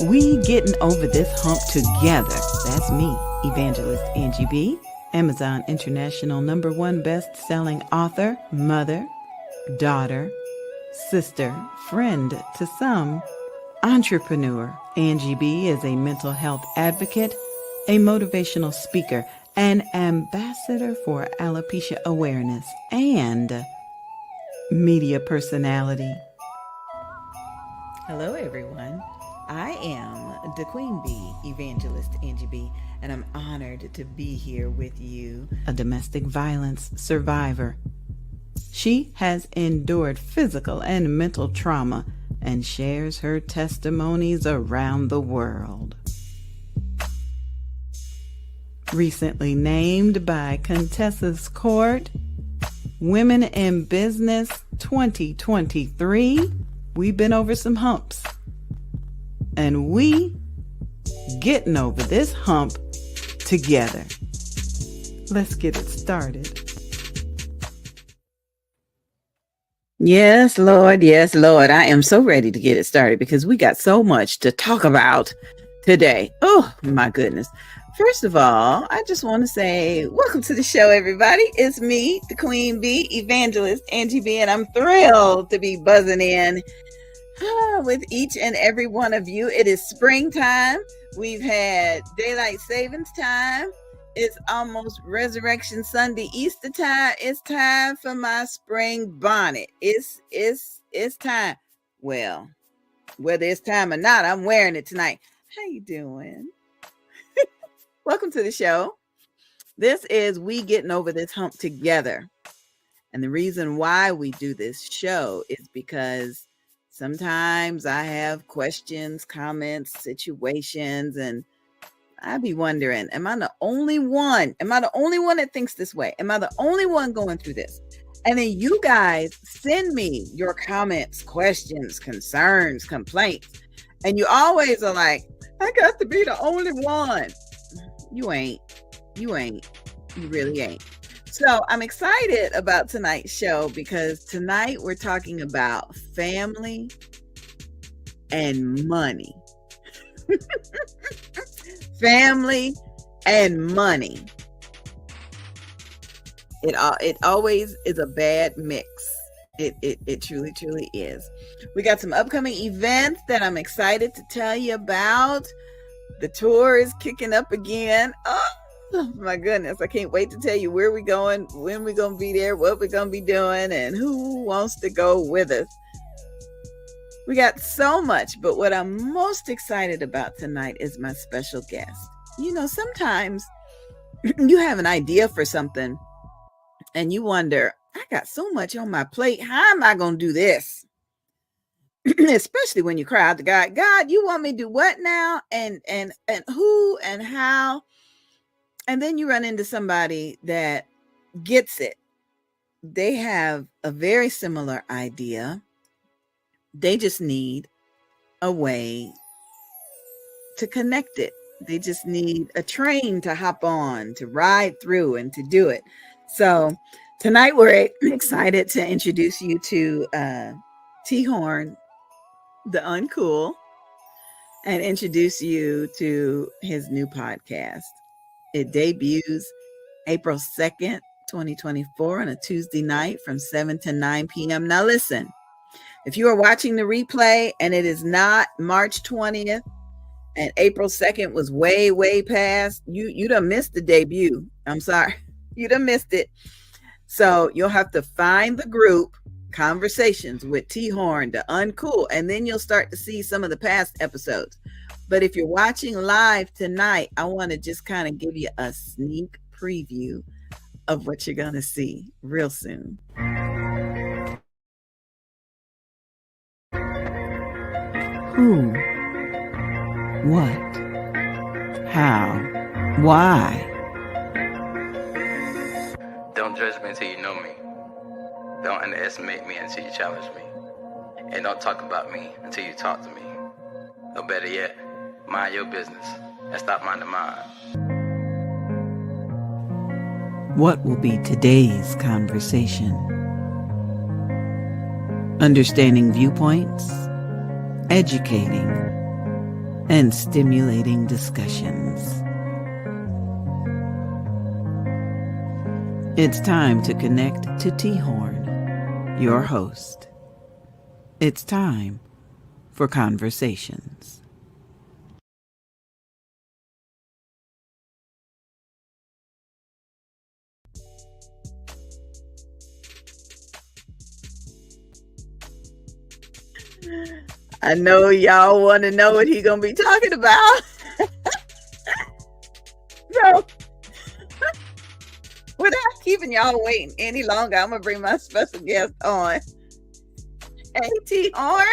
We getting over this hump together. That's me, Evangelist Angie B., Amazon International #1 best-selling author, mother, daughter, sister, friend to some, entrepreneur. Angie B. is a mental health advocate, a motivational speaker, an ambassador for alopecia awareness, and media personality. Hello, everyone. I am the Queen Bee, Evangelist Angie B., and I'm honored to be here with you, a domestic violence survivor. She has endured physical and mental trauma and shares her testimonies around the world. Recently named by Contessa's Court, Women in Business 2023, we've been over some humps. And we getting over this hump together. Let's get it started. Yes, Lord. Yes, Lord. I am so ready to get it started because we got so much to talk about today. Oh, my goodness. First of all, I just want to say welcome to the show, everybody. It's me, the Queen Bee, Evangelist Angie B., and I'm thrilled to be buzzing in with each and every one of you. It is springtime. We've had daylight savings time. It's almost Resurrection Sunday, Easter time. It's time for my spring bonnet. It's time. Well, whether it's time or not, I'm wearing it tonight. How you doing? Welcome to the show. This is We Getting Over This Hump Together. And the reason why we do this show is because sometimes I have questions, comments, situations, and I be wondering, am I the only one? Am I the only one that thinks this way? Am I the only one going through this? And then you guys send me your comments, questions, concerns, complaints. And you always are like, I got to be the only one. You ain't. You really ain't. So I'm excited about tonight's show because tonight we're talking about family and money. Family and money. It always is a bad mix. It truly, truly is. We got some upcoming events that I'm excited to tell you about. The tour is kicking up again. Oh my goodness. I can't wait to tell you where we're going, when we're going to be there, what we're going to be doing, and who wants to go with us. We got so much, but what I'm most excited about tonight is my special guest. You know, sometimes you have an idea for something and you wonder, I got so much on my plate. How am I going to do this? Especially when you cry out to God, God, you want me to do what now? And who and how? And then you run into somebody that gets it. They have a very similar idea. They just need a way to connect it. They just need a train to hop on, to ride through and to do it. So tonight we're excited to introduce you to T. Horn, the Uncool, and introduce you to his new podcast. It debuts April 2nd, 2024 on a Tuesday night from 7 to 9 p.m. Now listen, if you are watching the replay and it is not March 20th and April 2nd was way, way past, you done missed the debut. I'm sorry. You done missed it. So you'll have to find the group Conversations with T. Horn, the Uncool, and then you'll start to see some of the past episodes. But if you're watching live tonight, I want to just kind of give you a sneak preview of what you're going to see real soon. Who? What? How? Why? Don't judge me until you know me. Don't underestimate me until you challenge me. And don't talk about me until you talk to me. Or better yet, mind your business and stop minding mine. What will be today's conversation? Understanding viewpoints, educating, and stimulating discussions. It's time to connect to T-Horn, your host. It's time for conversations. I know y'all want to know what he's going to be talking about. So, without keeping y'all waiting any longer, I'm going to bring my special guest on. Hey, T-Horn.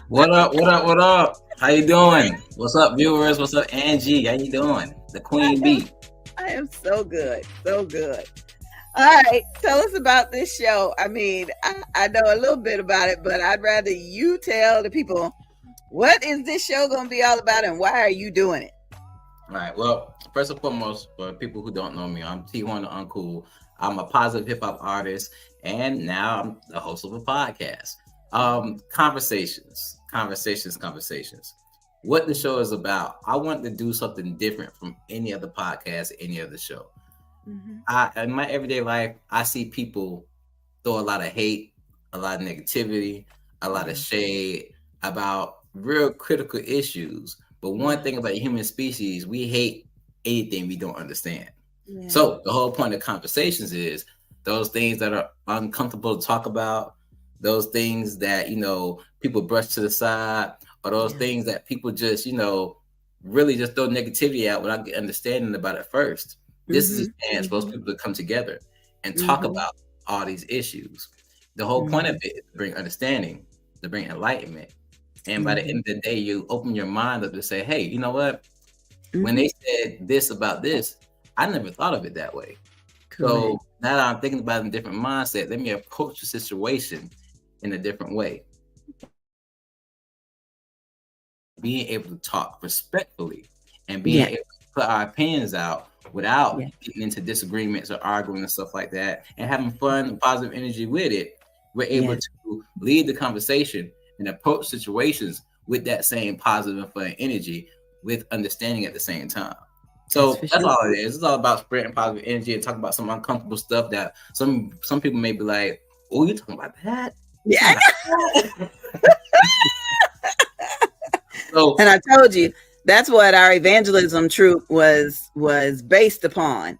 What up? What up? What up? How you doing? What's up, viewers? What's up, Angie? How you doing? The Queen Bee. I am so good. So good. All right. Tell us about this show. I mean, I know a little bit about it, but I'd rather you tell the people, what is this show going to be all about and why are you doing it? All right. Well, first and foremost, for people who don't know me, I'm T1 the Uncool. I'm a positive hip hop artist, and now I'm the host of a podcast. Conversations. What the show is about. I want to do something different from any other podcast, any other show. Mm-hmm. In my everyday life, I see people throw a lot of hate, a lot of negativity, a lot of shade about real critical issues. But one thing about the human species, we hate anything we don't understand. Yeah. So the whole point of conversations is those things that are uncomfortable to talk about, those things that, people brush to the side, or those things that people just, really just throw negativity out without understanding about it first. This is a chance for those people to come together and talk about all these issues. The whole point of it is to bring understanding, to bring enlightenment. And by the end of the day, you open your mind up to say, hey, you know what? When they said this about this, I never thought of it that way. Correct. So now that I'm thinking about it in a different mindset, let me approach the situation in a different way. Being able to talk respectfully and being able to put our opinions out without getting into disagreements or arguing and stuff like that, and having fun and positive energy with it, we're able to lead the conversation and approach situations with that same positive and fun energy with understanding at the same time. So that's all it is. It's all about spreading positive energy and talking about some uncomfortable stuff that some people may be like, oh, you talking about that? Yeah. And I told you, that's what our evangelism troop was based upon.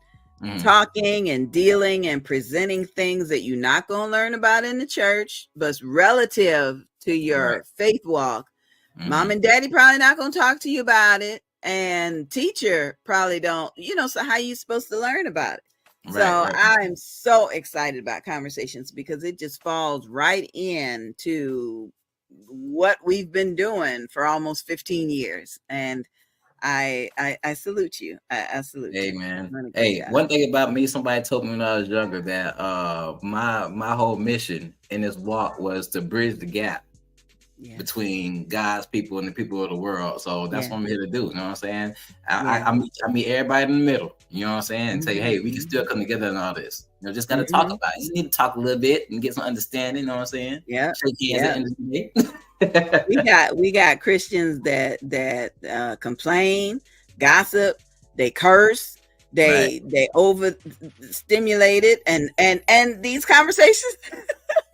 Talking and dealing and presenting things that you're not going to learn about in the church, but relative to your faith walk. Mom and daddy probably not going to talk to you about it, and teacher probably don't, so how are you supposed to learn about it? I'm so excited about conversations because it just falls right into what we've been doing for almost 15 years. And I salute you. I salute you. Hey, man. Hey, one thing about me, somebody told me when I was younger that my whole mission in this walk was to bridge the gap between God's people and the people of the world. So that's what I'm here to do. You know what I'm saying? I meet everybody in the middle. You know what I'm saying? And say, hey, we can still come together in all this. Just got to talk about it. You just need to talk a little bit and get some understanding. You know what I'm saying? Yeah. Shake hands at the end of the day. we got Christians that complain, gossip, they curse, they overstimulate it, and these conversations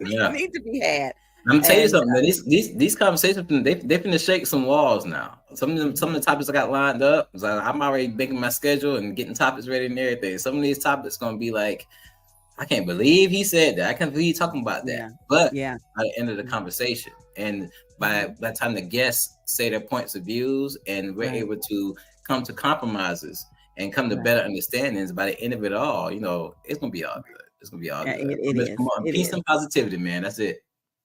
need to be had. I'm gonna tell you something. These conversations, they finna shake some walls now. Some of the topics I got lined up, I'm already making my schedule and getting topics ready and everything. Some of these topics gonna be like, I can't believe he said that. I can't believe he's talking about that. Yeah. But by the end of the conversation, and by the time the guests say their points of views, and we're able to come to compromises and come to better understandings, by the end of it all, it's gonna be all good. It's gonna be all good. It is. Peace and positivity, man. That's it.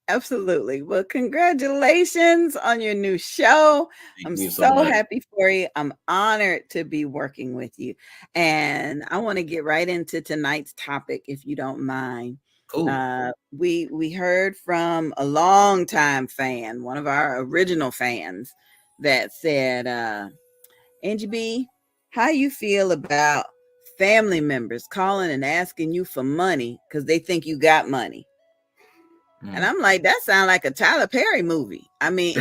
Absolutely. Well, congratulations on your new show. I'm so happy for you. I'm honored to be working with you. And I want to get right into tonight's topic, if you don't mind. Cool. We heard from a longtime fan, one of our original fans, that said, Angie B, how you feel about family members calling and asking you for money because they think you got money? And I'm like, that sounds like a Tyler Perry movie. I mean,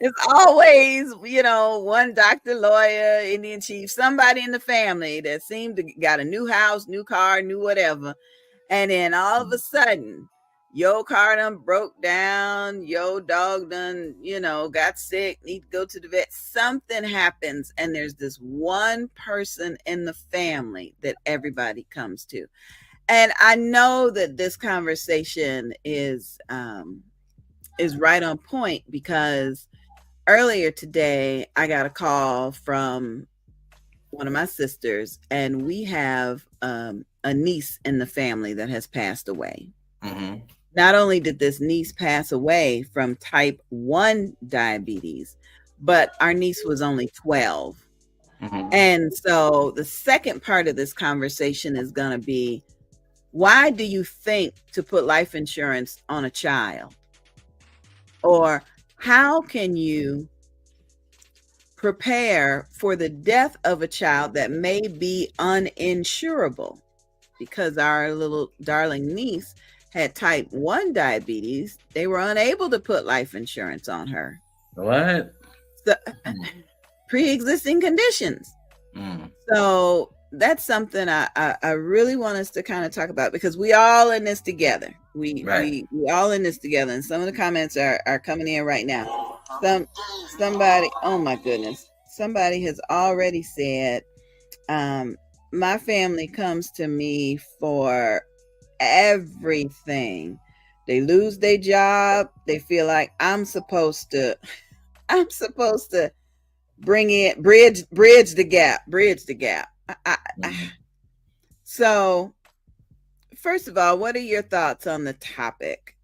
It's always, one doctor, lawyer, Indian chief, somebody in the family that seemed to got a new house, new car, new whatever. And then all of a sudden, your car done broke down, your dog done, got sick, need to go to the vet. Something happens, and there's this one person in the family that everybody comes to. And I know that this conversation is right on point, because earlier today I got a call from one of my sisters, and we have a niece in the family that has passed away. Mm-hmm. Not only did this niece pass away from type 1 diabetes, but our niece was only 12. Mm-hmm. And so the second part of this conversation is going to be, why do you think to put life insurance on a child? Or how can you prepare for the death of a child that may be uninsurable? Because our little darling niece had type 1 diabetes. They were unable to put life insurance on her. What? So, pre-existing conditions. So that's something I really want us to kind of talk about, because we all in this together. We all in this together. And some of the comments are coming in right now. Somebody, oh my goodness, somebody has already said, my family comes to me for everything. They lose their job. They feel like I'm supposed to bring in, bridge the gap. So first of all, what are your thoughts on the topic?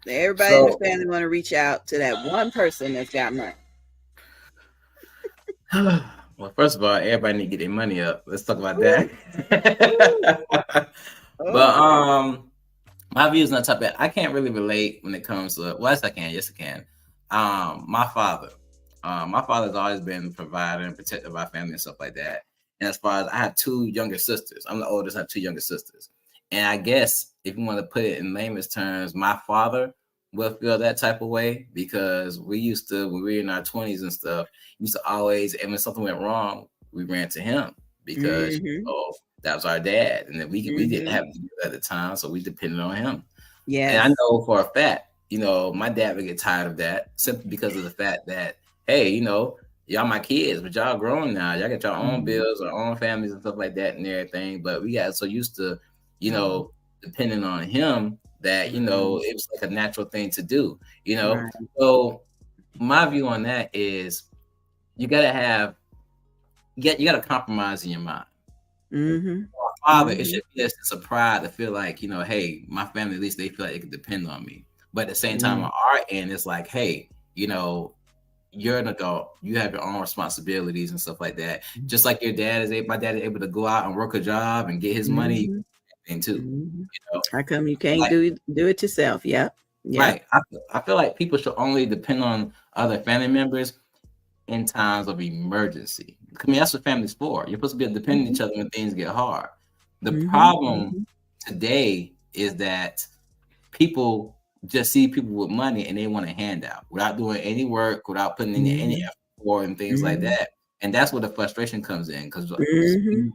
Everybody in the family want to reach out to that one person that's got money. Well, first of all, everybody need to get their money up. Let's talk about that. But my views on the topic, I can't really relate when it comes to, well, yes I can. My father's always been a provider and protector of our family and stuff like that. And as far as, I have 2 younger sisters. I'm the oldest. I have 2 younger sisters. And I guess if you want to put it in layman's terms, my father will feel that type of way, because we used to, when we were in our 20s and stuff, used to always, and when something went wrong, we ran to him, because that was our dad, and then we didn't have to do that at the time, so we depended on him. Yeah, and I know for a fact, my dad would get tired of that, simply because of the fact that, hey, y'all my kids, but y'all grown now, y'all got your own bills, our own families and stuff like that and everything. But we got so used to, depending on him, that it was like a natural thing to do. So my view on that is, you gotta compromise in your mind. My father, it should be a sense of pride to feel like, hey, my family, at least they feel like they can depend on me. But at the same time, on our end, it's like, hey, you're an adult, you have your own responsibilities and stuff like that. Just like my dad is able to go out and work a job and get his money, and too. How come you can't do it yourself? Yeah. Right. I feel like people should only depend on other family members in times of emergency. I mean, that's what family's for. You're supposed to be able to depend on each other when things get hard. The problem today is that people just see people with money and they want a handout without doing any work, without putting in any effort for, and things like that. And that's where the frustration comes in, because we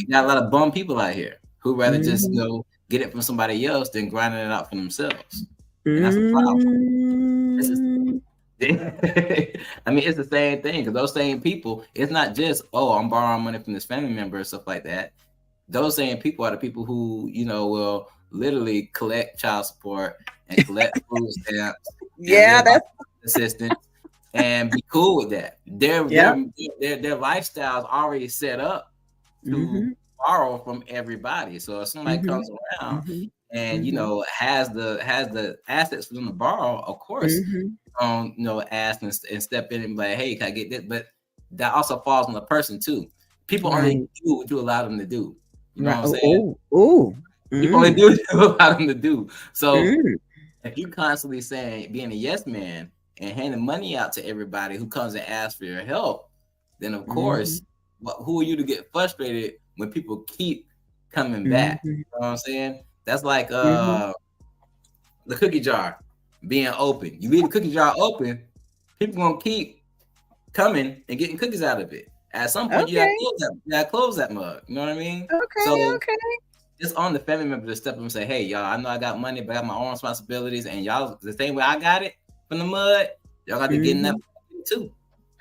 got a lot of bum people out here who rather just get it from somebody else than grinding it out for themselves. And that's the problem. I mean, it's the same thing, because those same people, it's not just, I'm borrowing money from this family member and stuff like that. Those same people are the people who, will literally collect child support and collect food stamps, that's assistance, and be cool with that. Their lifestyle's already set up to borrow from everybody. So if somebody comes around and has the assets for them to borrow, of course, ask and step in and be like, hey, can I get this? But that also falls on the person too. People only do what you allow them to do. You know what I'm saying? People only do what you allow them to do. So if you constantly being a yes man and handing money out to everybody who comes and asks for your help, then of course, who are you to get frustrated when people keep coming back? You know what I'm saying? That's like the cookie jar being open. You leave the cookie jar open, people gonna keep coming and getting cookies out of it. At some point, Okay. you gotta close that mug. You know what I mean? Okay. So Okay. it's on the family member to step up and say, "Hey, y'all, I know I got money, but I got my own responsibilities, and y'all the same way I got it from the mud, y'all got to get in that Mm-hmm. too."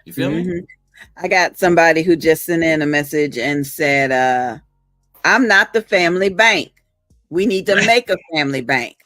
You feel me? Mm-hmm. I got somebody who just sent in a message and said, I'm not the family bank. We need to make a family bank.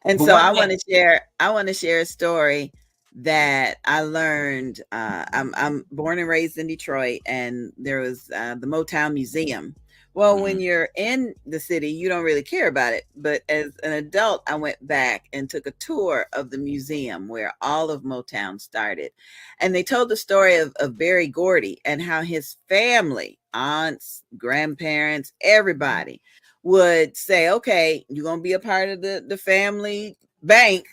And But so one I thing, want to share. I want to share a story that I learned. I'm born and raised in Detroit, and there was the Motown Museum. Well, when mhm, you're in the city, you don't really care about it. But as an adult, I went back and took a tour of the museum where all of Motown started. And they told the story of Berry Gordy and how his family, aunts, grandparents, everybody would say, okay, you're going to be a part of the family bank,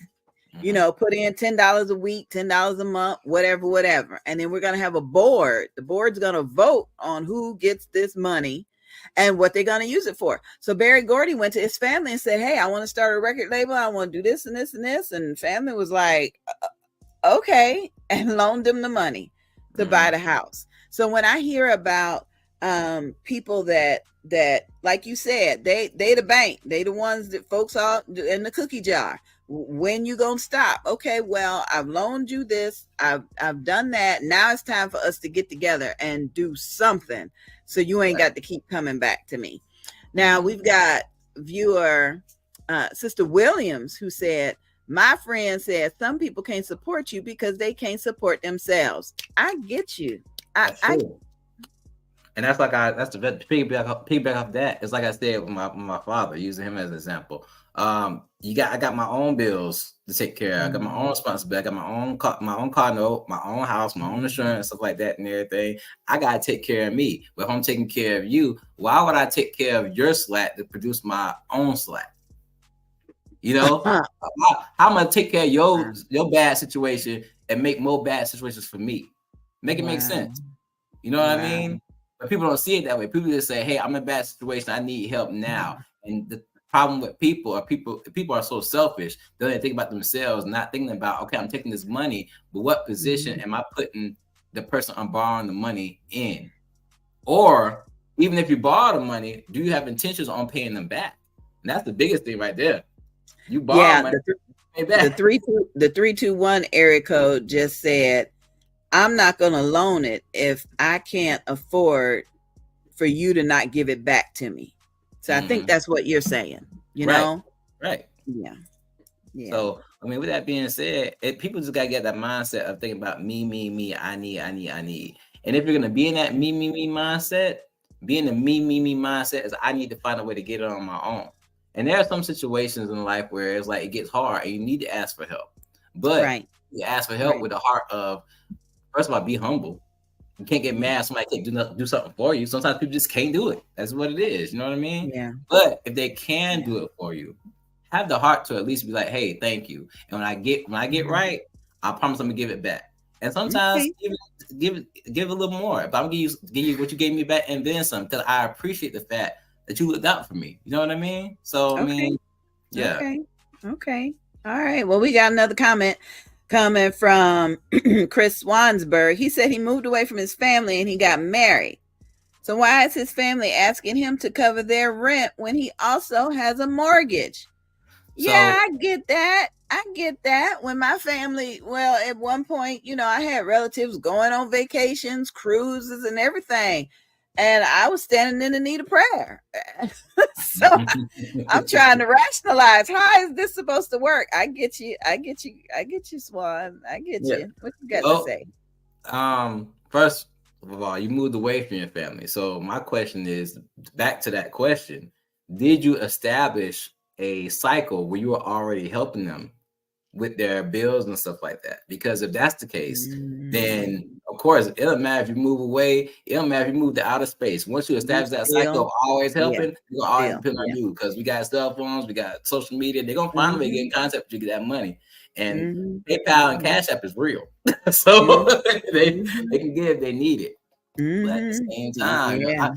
mhm, put in $10 a week, $10 a month, whatever. And then we're going to have a board. The board's going to vote on who gets this money and what they're going to use it for. So Barry Gordy went to his family and said, hey, I want to start a record label. I want to do this and this and this. And family was like, okay, and loaned them the money to buy mhm, the house. So when I hear about people that like you said, they the bank, they the ones that folks are in the cookie jar. When you gonna stop? Okay, well, I've loaned you this, I've done that. Now it's time for us to get together and do something, so you ain't right, got to keep coming back to me. Now mhm, we've got viewer Sister Williams who said, my friend said some people can't support you because they can't support themselves. I get you. that's I true. And that's like that's the piggyback off that. It's like I said with my father, using him as an example. I got my own bills to take care of. I got my own Mhm. responsibility. I got my own car note, my own house, my own Mhm. insurance, stuff like that, and everything. I gotta take care of me. But if I'm taking care of you, why would I take care of your slack to produce my own slack? You know, how am I gonna take care of your bad situation and make more bad situations for me? Make it make Wow. sense. You know what I Wow. mean? But people don't see it that way. People just say, "Hey, I'm in a bad situation. I need help now." And the problem with people are so selfish. They don't think about themselves, not thinking about, okay, I'm taking this money, but what position Mhm. am I putting the person I'm borrowing the money in? Or even if you borrow the money, do you have intentions on paying them back? And that's the biggest thing right there. You borrow Yeah, money, pay the back. 321 area code just said, I'm not going to loan it if I can't afford for you to not give it back to me. So I think Hmm. that's what you're saying, you Right, know? right. Yeah. Yeah. So, I mean, with that being said, people just gotta get that mindset of thinking about me. I need. And if you're gonna be in that me mindset, being the me mindset is I need to find a way to get it on my own. And there are some situations in life where it's like it gets hard and you need to ask for help. But Right. you ask for help Right. with the heart of, first of all, be humble. You can't get Yeah. mad if somebody can't do something for you. Sometimes people just can't do it. That's what it is. You know what I mean? Yeah. But if they can Yeah. do it for you, have the heart to at least be like, "Hey, thank you." And when I get Mhm. right, I promise I'm gonna give it back. And sometimes Okay. give a little more. But I'm gonna give you what you gave me back and then some, because I appreciate the fact that you looked out for me. You know what I mean? So I Okay. mean, yeah. Okay. Okay. All right. Well, we got another comment coming from Chris Swansberg. He said he moved away from his family and he got married. So why is his family asking him to cover their rent when he also has a mortgage? Yeah, So I get that. I get that. When my family, well, at one point, I had relatives going on vacations, cruises, and everything. And I was standing in the need of prayer. So I'm trying to rationalize, how is this supposed to work? I get you. I get you. I get you, Swan. I get yeah. you. What you got to Well, say? first of all, you moved away from your family. So my question is, back to that question: did you establish a cycle where you were already helping them with their bills and stuff like that? Because if that's the case, then Mm, of course it doesn't matter if you move away. It don't matter if you move to outer space. Once you you establish that cycle still, of always yeah, helping, you're gonna always still, depend on yeah. you, because we got cell phones, we got social media. They're gonna find a way to get Mm-hmm. in contact with you to get that money. And Mm-hmm. PayPal and Mm-hmm. Cash App is real, so Mm-hmm. they Mm-hmm. they can give if they need it. But at the Mm-hmm. same time, Yeah.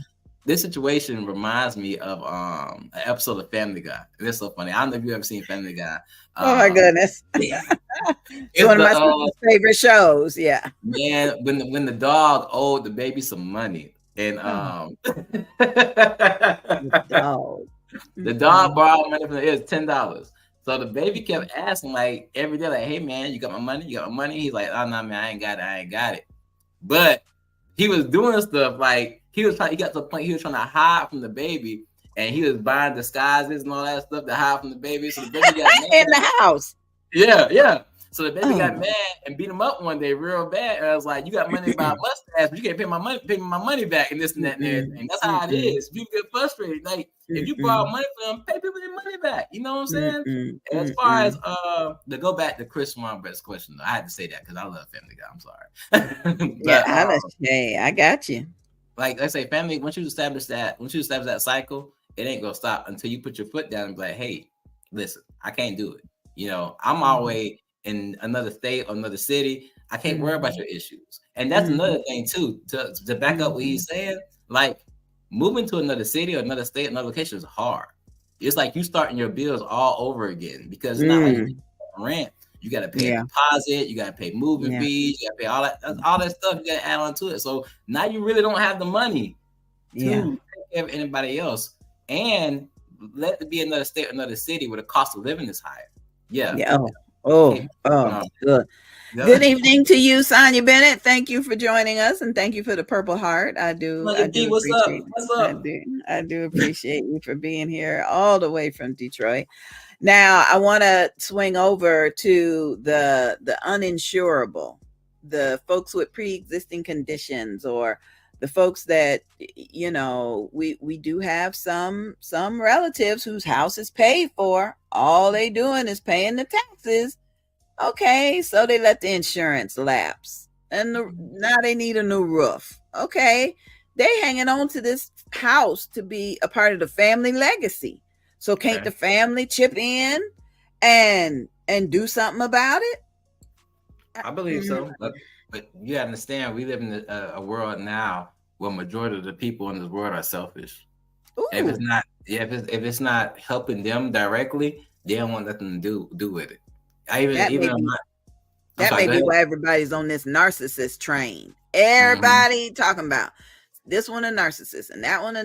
this situation reminds me of an episode of Family Guy. It's so funny. I don't know if you ever seen Family Guy. Oh my Um, goodness. It's it's one of the my sister's favorite shows. Yeah. man when the dog owed the baby some money, and Oh, the dog. the dog Mm-mm. borrowed money from it was $10. So the baby kept asking like every day, like, "Hey man, you got my money? You got my money?" He's like, "Oh no, man, I ain't got it. I ain't got it." But he was doing stuff like he got to the point he was trying to hide from the baby, and he was buying disguises and all that stuff to hide from the baby. So the baby got In mad. the house. Yeah, yeah. So the baby got Oh, mad and beat him up one day real bad. And I was like, "You got money to buy a mustache, but you can't pay me my money back and this and that and mm-mm, everything." That's how it mm-mm, is. People get frustrated. Like if you borrow mm-mm, money from them, pay people their money back. You know what I'm saying? mm-mm, As far as mm-mm. to go back to Chris Swanberg's question, though, I had to say that because I love Family Guy. I'm sorry, Yeah, but hey, I got you. like I say, family. Once you establish that cycle, it ain't gonna stop until you put your foot down and be like, "Hey, listen, I can't do it. You know, I'm Mhm, always in another state or another city. I can't worry about mhm, your issues." And that's mhm, another thing too. To back up what mhm. he's saying, like moving to another city or another state, another location is hard. It's like you starting your bills all over again because it's not like you Mm, rent. You got to pay a yeah, deposit. You got to pay moving yeah, fees. You got to pay all that stuff. You got to add on to it. So now you really don't have the money yeah, to take care of anybody else, and let it be another state, another city where the cost of living is higher. Yeah, yeah. can't Oh, no. good. Yeah. Good evening to you, Sonia Bennett. Thank you for joining us, and thank you for the Purple Heart. I Like, do D, what's up? appreciate it. What's up? I do appreciate you for being here all the way from Detroit. Now, I want to swing over to the uninsurable, the folks with pre-existing conditions, or the folks that we do have some relatives whose house is paid for. All they doing is paying the taxes. Okay, so they let the insurance lapse, and now they need a new roof. Okay, they hanging on to this house to be a part of the family legacy. So can't Okay, the family chip in and do something about it? I believe Mhm. so, but you gotta understand, we live in a world now where majority of the people in this world are selfish. If it's Ooh, not, yeah, if it's not helping them directly, they don't want nothing to do with it. I that may even on be my, I'm that sorry, may go be ahead. why everybody's on this narcissist train. Mhm. Everybody talking about this one a narcissist and that one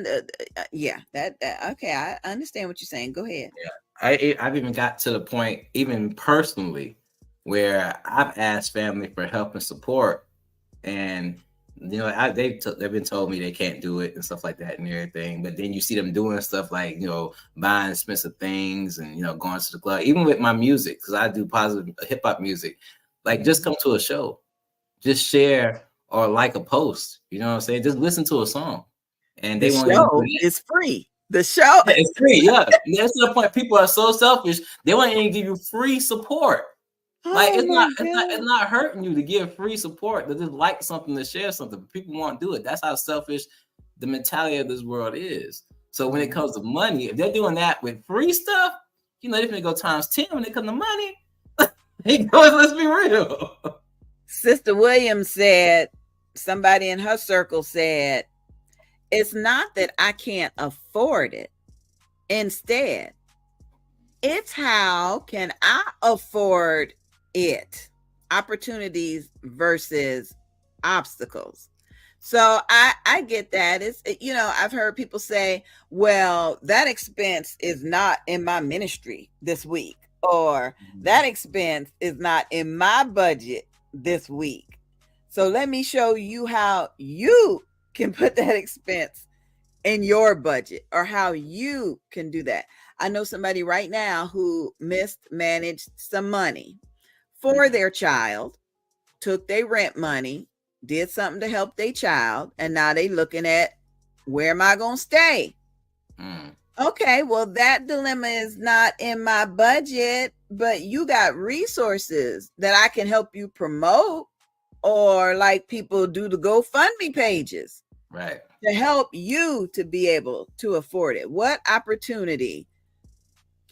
yeah, that okay. I understand what you're saying. Go ahead. I've even got to the point, even personally, where I've asked family for help and support, and they've been told me they can't do it and stuff like that and everything. But then you see them doing stuff like buying expensive things and going to the club, even with my music because I do positive hip hop music. Like just come to a show, just share or like a post. You know what I'm saying? Just listen to a song, and The they won't even do show that. is free. The show. Yeah, it's free. Yeah, that's to the point. People are so selfish; they won't even give you free support. Like Oh my it's god. not hurting you to give free support. To just like something, to share something, but people won't do it. That's how selfish the mentality of this world is. So when it Yeah. comes to money, if they're doing that with free stuff, they're gonna go times 10 when it comes to money. Let's be real. Sister Williams said, somebody in her circle said, it's not that I can't afford it. Instead, it's how can I afford it? Opportunities versus obstacles. So I get that. It's I've heard people say, well, that expense is not in my ministry this week, or that expense is not in my budget this week. So let me show you how you can put that expense in your budget, or how you can do that. I know somebody right now who mismanaged some money for their child, took their rent money, did something to help their child, and now they looking at, where am I going to stay? Mm, Okay, well, that dilemma is not in my budget, but you got resources that I can help you promote, or like people do the GoFundMe pages right. to help you to be able to afford it. What opportunity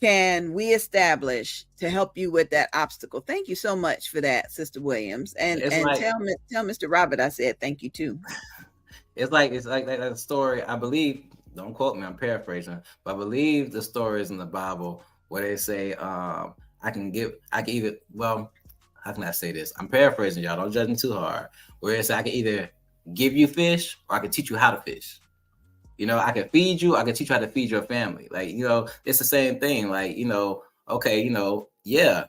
can we establish to help you with that obstacle? Thank you so much for that, Sister Williams. And It's and like tell Mr. Robert I said thank you too. It's like that story. I believe. Don't quote me. I'm paraphrasing, but I believe the story is in the Bible where they say, I can either. Well, how can I say this? I'm paraphrasing, y'all. Don't judge me too hard. Where it's I can either give you fish or I can teach you how to fish. I can feed you. I can teach you how to feed your family. Like, it's the same thing. Like, okay, yeah,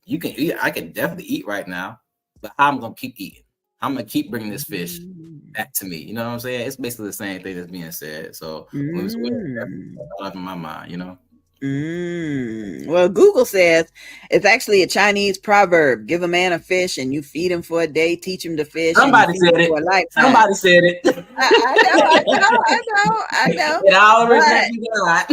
you can eat. I can definitely eat right now, but how I'm gonna keep eating? I'm gonna keep bringing this fish Mm. back to me. You know what I'm saying? It's basically the same thing that's being said. So when it's Mm. up in my mind. Well, Google says it's actually a Chinese proverb. Give a man a fish and you feed him for a day, teach him to fish, and you Somebody feed him said it. for a lifetime. Somebody said it. I know. It all But originated from God.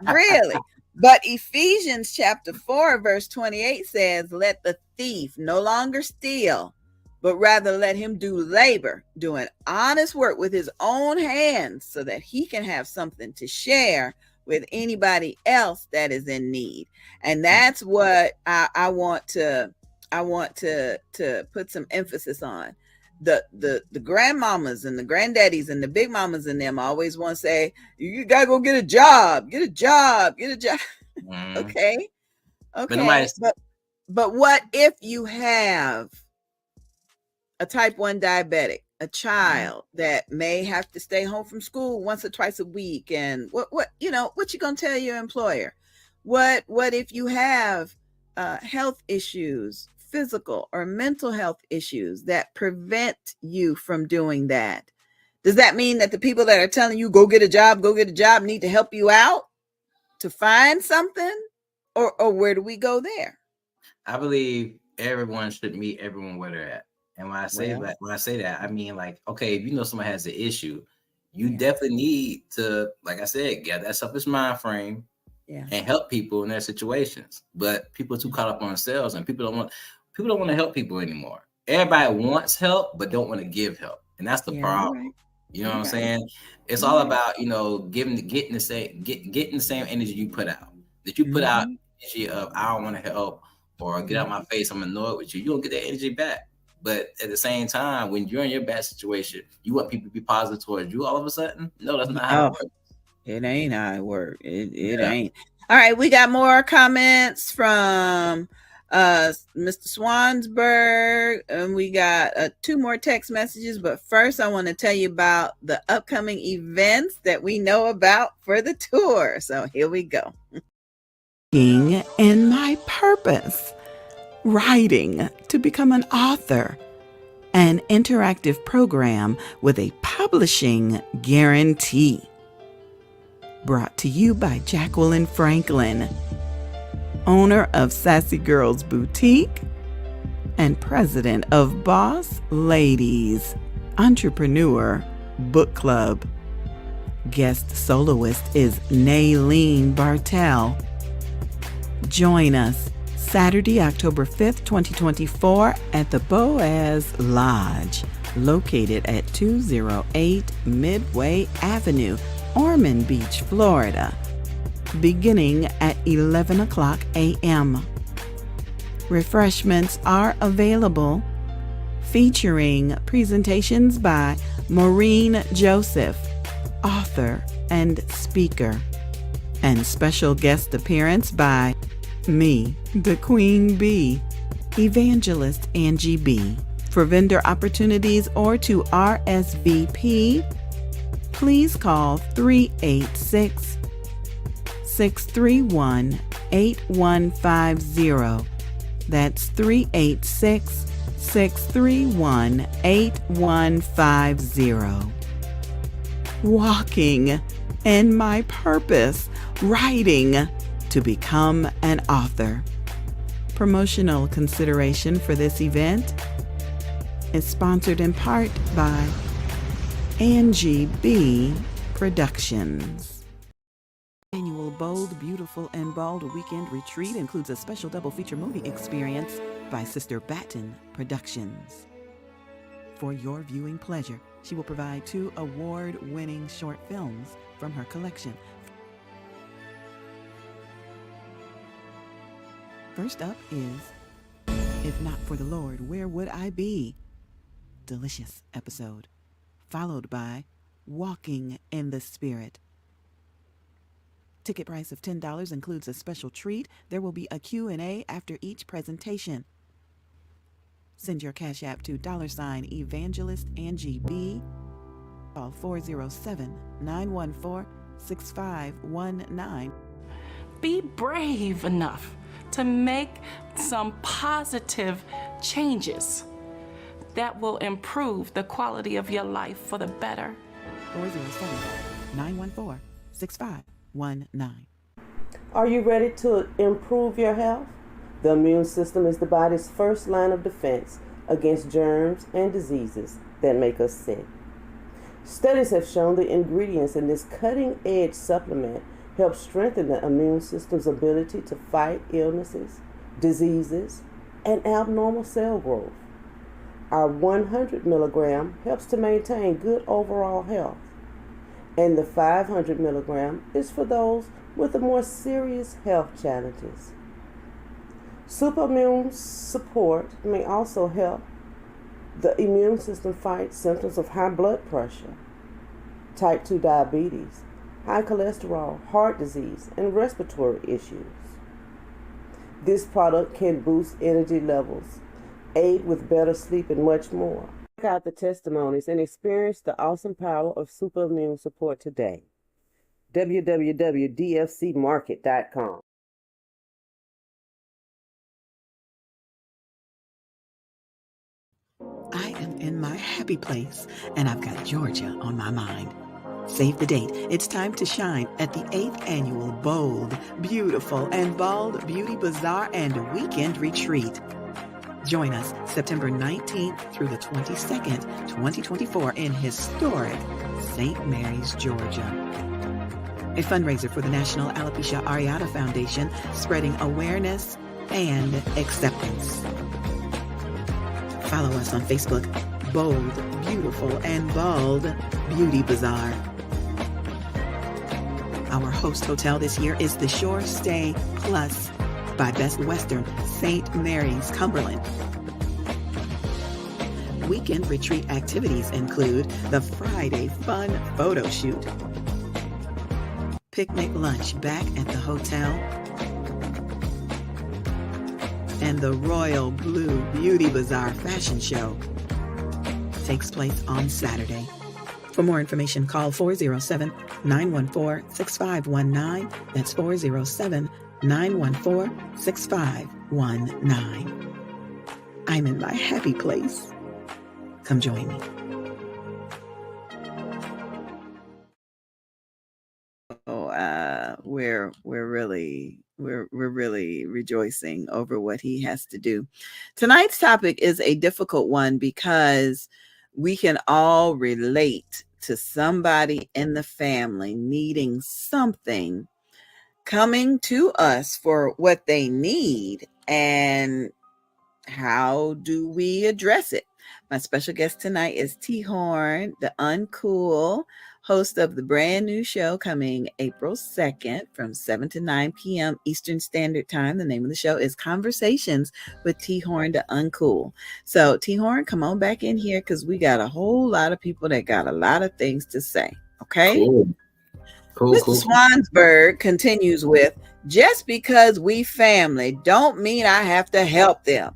really. But Ephesians chapter 4, verse 28 says, let the thief no longer steal, but rather let him do labor, doing honest work with his own hands so that he can have something to share with anybody else that is in need. And that's what I want to put some emphasis on. The grandmamas and the granddaddies and the big mamas and them always want to say, you gotta go get a job. Mm. Okay. But nobody. But what if you have a type 1 diabetic, a child that may have to stay home from school once or twice a week? And what you gonna tell your employer? What if you have health issues, physical or mental health issues that prevent you from doing that? Does that mean that the people that are telling you go get a job need to help you out to find something? Or where do we go there? I believe everyone should meet everyone where they're at. And Well, when I say that, I mean, like, okay, if you know somebody has an issue, you yeah, definitely need to, like I said, get that selfish mind frame yeah, and help people in their situations. But people are too caught up on themselves, and people don't want to help people anymore. Everybody wants help, but don't want to give help, and that's the yeah. You're problem. right. You know what You're I'm right. saying? It's You're all right. about getting the same energy you put out. That you put out Mm-hmm. energy of I don't want to help or get out Mm-hmm. my face, I'm annoyed with you. You don't get that energy back. But at the same time, when you're in your bad situation, you want people to be positive towards you. All of a sudden, no, that's not how it Oh, works. it ain't how it works. It Yeah. ain't. All right, we got more comments from Mr. Swansberg, and we got two more text messages. But first, I want to tell you about the upcoming events that we know about for the tour. So here we go. In my purpose, writing to become an author, an interactive program with a publishing guarantee. Brought to you by Jacqueline Franklin, owner of Sassy Girls Boutique and president of Boss Ladies Entrepreneur Book Club. Guest soloist is Naylene Bartell. Join us Saturday, October 5th, 2024 at the Boaz Lodge, located at 208 Midway Avenue, Ormond Beach, Florida, beginning at 11 o'clock a.m. Refreshments are available, featuring presentations by Maureen Joseph, author and speaker, and special guest appearance by me, the Queen Bee, Evangelist Angie B. For vendor opportunities or to RSVP, please call 386-631-8150. That's 386-631-8150. Walking in my purpose, writing to become an author. Promotional consideration for this event is sponsored in part by Angie B. Productions. Annual Bold, Beautiful, and Bald Weekend Retreat includes a special double feature movie experience by Sister Batten Productions. For your viewing pleasure, she will provide 2 award-winning short films from her collection. First up is If Not for the Lord, Where Would I Be? Delicious episode. followed by Walking in the Spirit. Ticket price of $10 includes a special treat. There will be a Q&A after each presentation. Send your Cash App to $Evangelist Angie B. Call 407-914-6519. Be brave enough to make some positive changes that will improve the quality of your life for the better. 407-914-6519. Are you ready to improve your health? The immune system is the body's first line of defense against germs and diseases that make us sick. Studies have shown the ingredients in this cutting-edge supplement help strengthen the immune system's ability to fight illnesses, diseases, and abnormal cell growth. Our 100 milligram helps to maintain good overall health, and the 500 milligram is for those with the more serious health challenges. Superimmune support may also help the immune system fight symptoms of high blood pressure, type 2 diabetes, high cholesterol, heart disease, and respiratory issues. This product can boost energy levels, aid with better sleep, and much more. Check out the testimonies and experience the awesome power of Superimmune support today. www.dfcmarket.com. I am in my happy place, and I've got Georgia on my mind. Save the date. It's time to shine at the 8th annual Bold, Beautiful, and Bald Beauty Bazaar and Weekend Retreat. Join us September 19th through the 22nd, 2024 in historic St. Mary's, Georgia. A fundraiser for the National Alopecia Areata Foundation, spreading awareness and acceptance. Follow us on Facebook, Bold, Beautiful, and Bald Beauty Bazaar. Our host hotel this year is the Shore Stay Plus by Best Western, St. Mary's, Cumberland. Weekend retreat activities include the Friday Fun Photo Shoot, picnic lunch back at the hotel, and the Royal Blue Beauty Bazaar Fashion Show takes place on Saturday. For more information, call 407-914-6519. That's 407-914-6519. I'm in my happy place. Come join me. We're really rejoicing over what he has to do. Tonight's topic is a difficult one because we can all relate to somebody in the family needing something, coming to us for what they need, and how do we address it? My special guest tonight is T. Horn, the Uncool, host of the brand new show coming April 2nd from 7 to 9 p.m. Eastern Standard Time. The name of the show is Conversations with T. Horn, the Uncool. So T. Horn, come on back in here because we got a whole lot of people that got a lot of things to say. Okay? Cool. Mr. Swansburg continues with, just because we family don't mean I have to help them.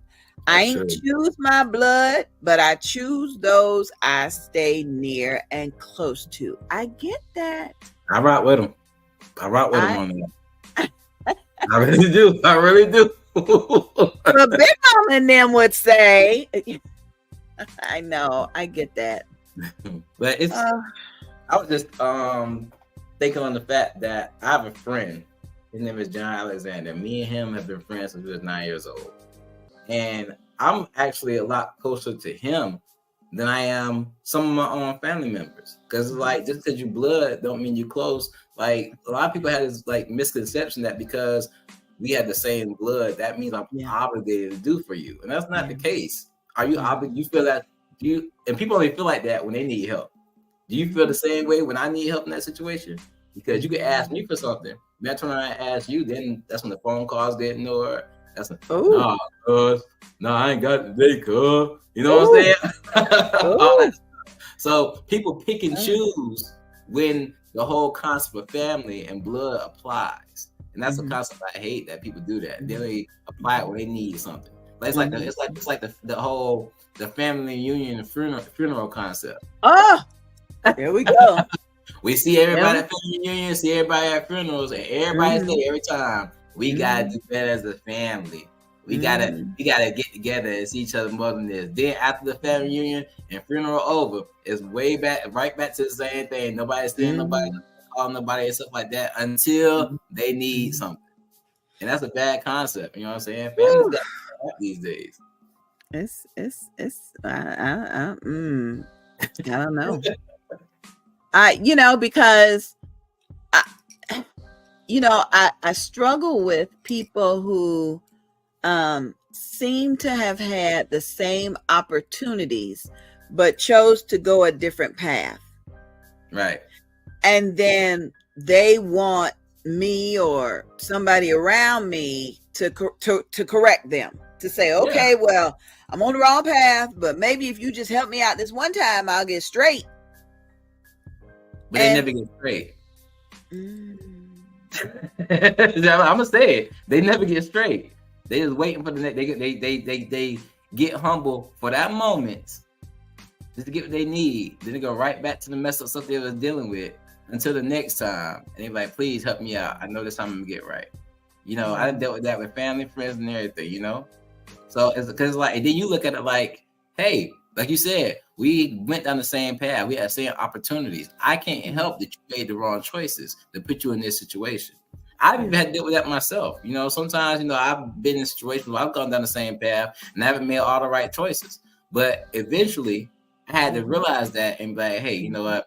I ain't choose my blood, but I choose those I stay near and close to. I get that. I rock with him. On that. I really do. But Big Mama and them would say, I know, I get that. But it's, I was just thinking on the fact that I have a friend. His name is John Alexander. Me and him have been friends since we was 9 years old. And I'm actually a lot closer to him than I am some of my own family members. Because like, just because you blood don't mean you close. Like a lot of people had this like misconception that because we had the same blood, that means I'm obligated to do for you. And that's not the case. Are you obligated? You feel that and people only feel like that when they need help. Do you feel the same way when I need help in that situation? Because you can ask me for something. When I turn around and ask you, then that's when the phone calls get ignored. That's nah, I ain't got it today, cuz. You know what I'm saying? All that stuff. So people pick and choose when the whole concept of family and blood applies, and that's a concept I hate, that people do that. They apply it when they need something. Like it's like the whole family reunion and funeral concept. Oh, there we go. We see everybody at family reunions, see everybody at funerals, and everybody's there every time. We gotta do better as a family. We gotta get together and see each other more than this. Then after the family reunion and funeral over, it's right back to the same thing. Nobody's saying nobody, calling nobody and stuff like that until they need something. And that's a bad concept. You know what I'm saying? Families got these days. I don't know. Because I struggle with people who seem to have had the same opportunities but chose to go a different path. Right. And then they want me or somebody around me to correct them, to say, okay, well, I'm on the wrong path, but maybe if you just help me out this one time, I'll get straight. But they never get straight. I'm gonna say it. They never get straight. They just waiting for the next. They get humble for that moment, just to get what they need. Then they go right back to the mess up stuff they was dealing with until the next time. And they like, please help me out. I know this time I'm gonna get right. I dealt with that with family, friends, and everything. So it's because and then you look at it like, hey, like you said, we went down the same path. We had the same opportunities. I can't help that you made the wrong choices that put you in this situation. I've even had to deal with that myself. Sometimes, I've been in situations where I've gone down the same path and I haven't made all the right choices. But eventually, I had to realize that and be like, hey, you know what?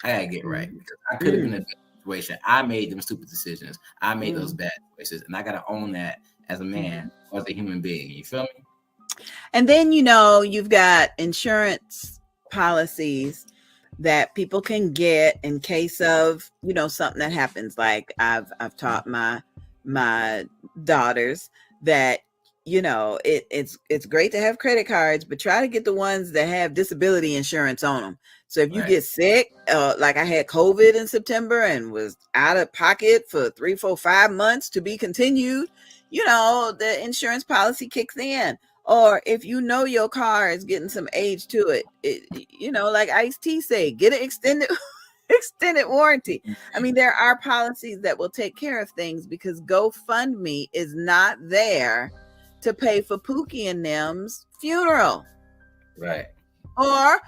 I gotta get right. Because I could have been in a situation. I made them stupid decisions. I made those bad choices. And I got to own that as a man or as a human being. You feel me? And then, you've got insurance policies that people can get in case of, something that happens. Like I've taught my daughters that, it's great to have credit cards, but try to get the ones that have disability insurance on them. So if you get sick, like I had COVID in September and was out of pocket for 3, 4, 5 months to be continued, the insurance policy kicks in. Or if your car is getting some age to it, like Ice-T say, get an extended warranty. I mean, there are policies that will take care of things, because GoFundMe is not there to pay for Pookie and them's funeral. Right. Or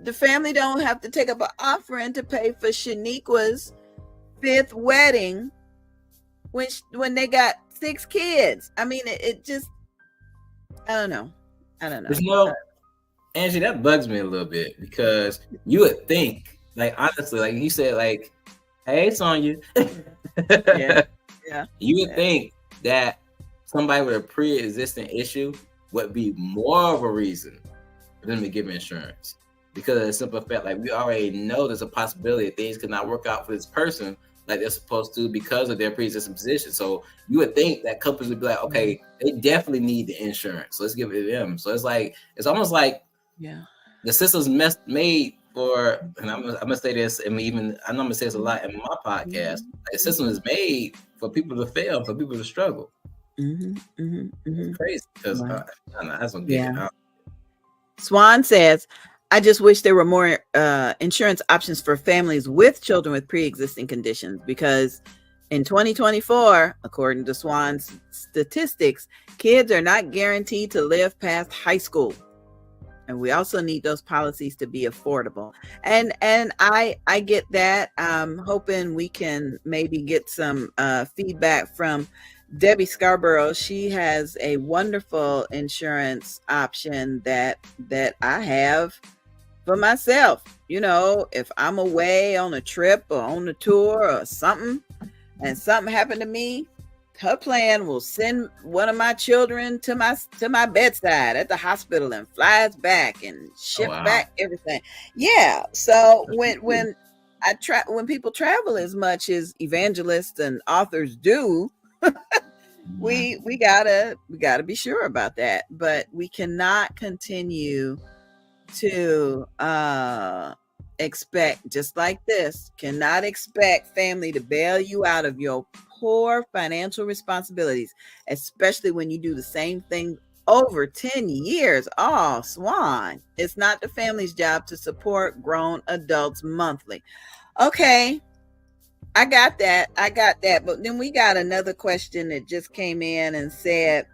the family don't have to take up an offering to pay for Shaniqua's 5th wedding when they got 6 kids. I mean, it just, I don't know. Angie, that bugs me a little bit, because you would think, like, honestly, like you said, like, hey, it's on you. Yeah. You would think that somebody with a pre-existing issue would be more of a reason for them to give insurance, because of the simple fact, like, we already know there's a possibility that things could not work out for this person like they're supposed to because of their pre-existing position. So you would think that companies would be like, okay, they definitely need the insurance, so let's give it to them. So it's almost like the system's made for, and I'm gonna say this, and I know I'm gonna say this a lot in my podcast, like, the system is made for people to fail, for people to struggle. It's crazy, because that's what Swan says, I just wish there were more insurance options for families with children with pre-existing conditions, because in 2024, according to Swan's statistics, kids are not guaranteed to live past high school. And we also need those policies to be affordable. And I get that. I'm hoping we can maybe get some feedback from Debbie Scarborough. She has a wonderful insurance option that I have for myself. If I'm away on a trip or on a tour or something, and something happened to me, her plan will send one of my children to my bedside at the hospital and flies back and ship back everything. Yeah. So when people travel as much as evangelists and authors do, we gotta be sure about that. But we cannot continue to expect, just like this, cannot expect family to bail you out of your poor financial responsibilities, especially when you do the same thing over 10 years. Oh, Swan, it's not the family's job to support grown adults monthly. Okay, I got that. But then we got another question that just came in and said,